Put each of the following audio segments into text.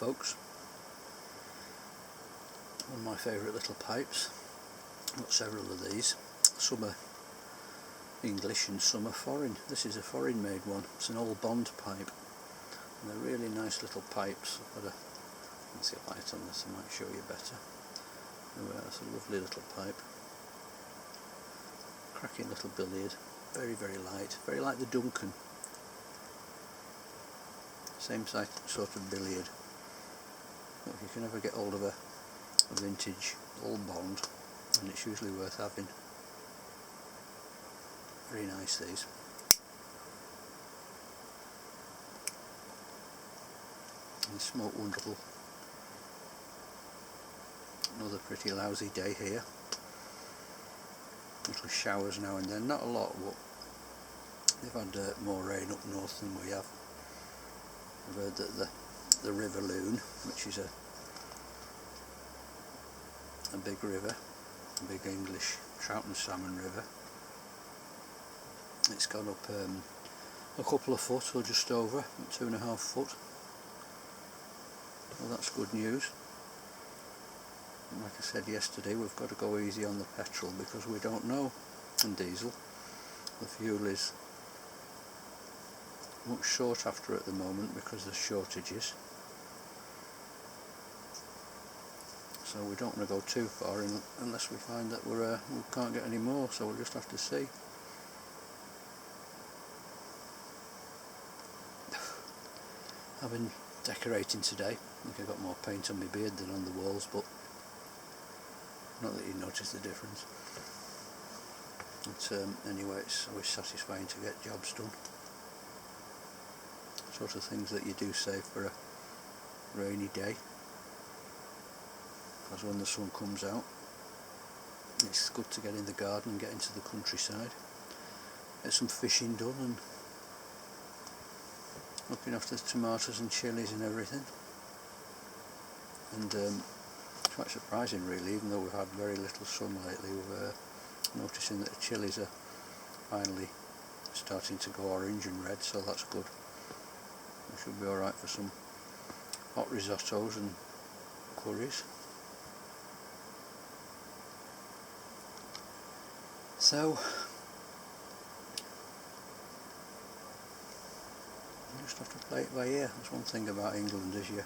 folks. One of my favourite little pipes. I've got several of these. Some are English and some are foreign. This is a foreign made one. It's an old Bond pipe. And they're really nice little pipes. I've got a, let's see a light on this, I might show you better. Anyway, that's a lovely little pipe. Cracking little billiard. Very, very light. Very like the Duncan. Same sort of billiard. But if you can ever get hold of a vintage old Bond, then it's usually worth having. Very nice these. And smoke wonderful. Another pretty lousy day here. Little showers now and then, not a lot, but they've had more rain up north than we have. I've heard that the River Loon, which is a big river, a big English trout and salmon river, it's gone up a couple of foot or just over, 2.5 foot. Well, that's good news. And like I said yesterday, we've got to go easy on the petrol because we don't know, and diesel. The fuel is much sought after at the moment because there's shortages. So we don't want to go too far unless we find that we can't get any more, so we'll just have to see. I've been decorating today. I think I got more paint on my beard than on the walls, but not that you notice the difference. But anyway, it's always satisfying to get jobs done. Sort of things that you do save for a rainy day, because when the sun comes out it's good to get in the garden and get into the countryside, get some fishing done and looking after the tomatoes and chilies and everything. And it's quite surprising really, even though we've had very little sun lately, we're noticing that the chilies are finally starting to go orange and red, so that's good. We should be alright for some hot risottos and curries. So you just have to play it by ear. That's one thing about England, is you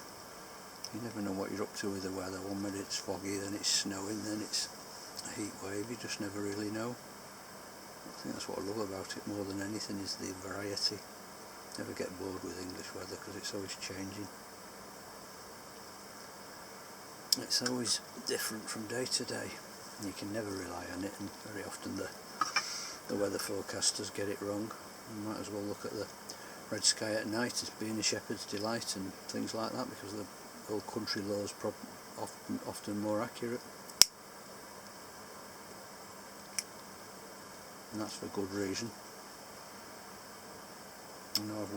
never know what you're up to with the weather. One minute it's foggy, then it's snowing, then it's a heat wave. You just never really know. I think that's what I love about it more than anything, is the variety. Never get bored with English weather because it's always changing. It's always different from day to day. You can never rely on it, and very often the weather forecasters get it wrong. You might as well look at the red sky at night as being a shepherd's delight and things like that, because the old country law is often more accurate. And that's for good reason. You know,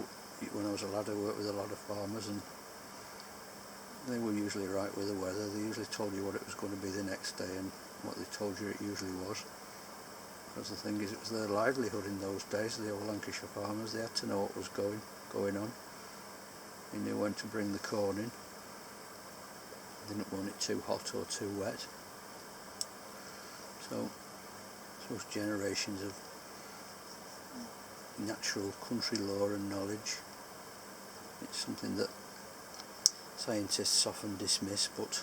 when I was a lad I worked with a lot of farmers, and they were usually right with the weather. They usually told you what it was going to be the next day, and what they told you it usually was. Because the thing is, it was their livelihood in those days, the old Lancashire farmers. They had to know what was going on. They knew when to bring the corn in. They didn't want it too hot or too wet. So I suppose generations of natural country law and knowledge. It's something that scientists often dismiss, but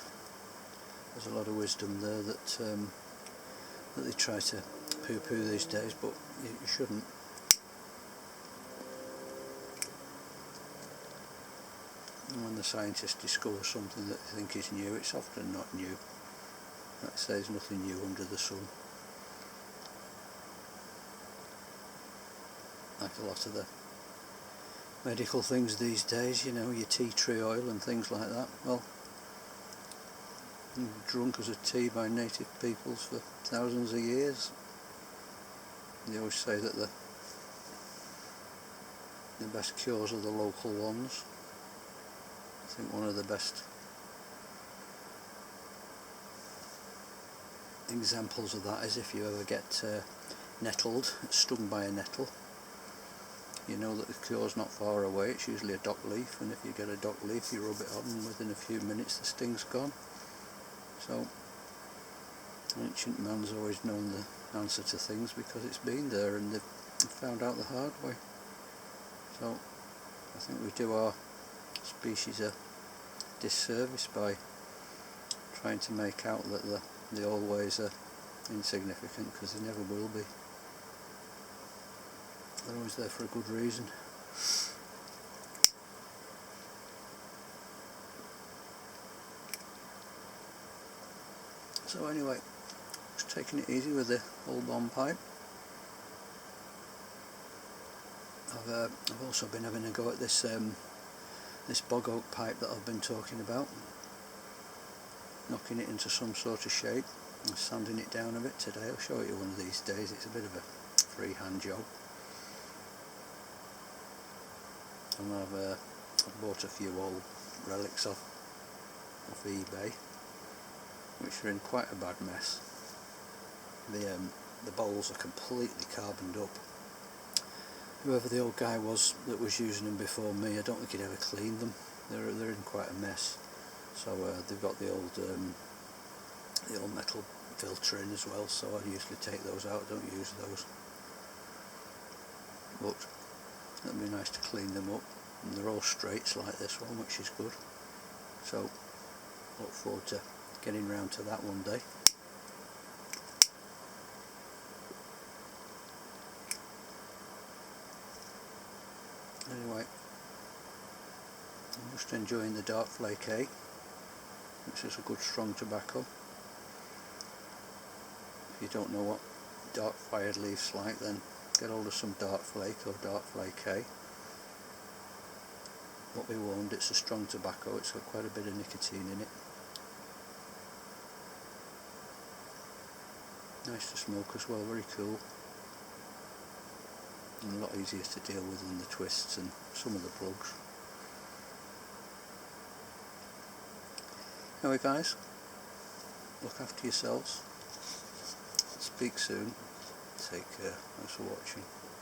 there's a lot of wisdom there that they try to poo-poo these days, but you shouldn't. And when the scientists discover something that they think is new, it's often not new. Like I say, there's nothing new under the sun. Like a lot of the medical things these days, you know, your tea tree oil and things like that. Well, drunk as a tea by native peoples for thousands of years. They always say that the best cures are the local ones. I think one of the best examples of that is if you ever get nettled, stung by a nettle. you know that the cure's not far away. It's usually a dock leaf, and if you get a dock leaf you rub it on and within a few minutes the sting's gone. So ancient man's always known the answer to things because it's been there and they've found out the hard way. So I think we do our species a disservice by trying to make out that the old ways are insignificant, because they never will be. They're always there for a good reason. So anyway, just taking it easy with the old bomb pipe. I've also been having a go at this this bog oak pipe that I've been talking about, knocking it into some sort of shape and sanding it down a bit today. I'll show you one of these days. It's a bit of a freehand job, and I've bought a few old relics off eBay which are in quite a bad mess. The bowls are completely carboned up. Whoever the old guy was that was using them before me, I don't think he'd ever cleaned them. They're in quite a mess. So they've got the old metal filter in as well, so I usually take those out, don't use those. But it'd be nice to clean them up, and they're all straights like this one, which is good. So look forward to getting round to that one day. Anyway, I'm just enjoying the dark Flake A, which is a good strong tobacco. If you don't know what dark fired leaf's like, then get hold of some dark Flake or dark Flake A. But be warned, it's a strong tobacco, it's got quite a bit of nicotine in it. Nice to smoke as well, very cool. And a lot easier to deal with than the twists and some of the plugs. Anyway guys, look after yourselves. Speak soon. Take care. Thanks for watching.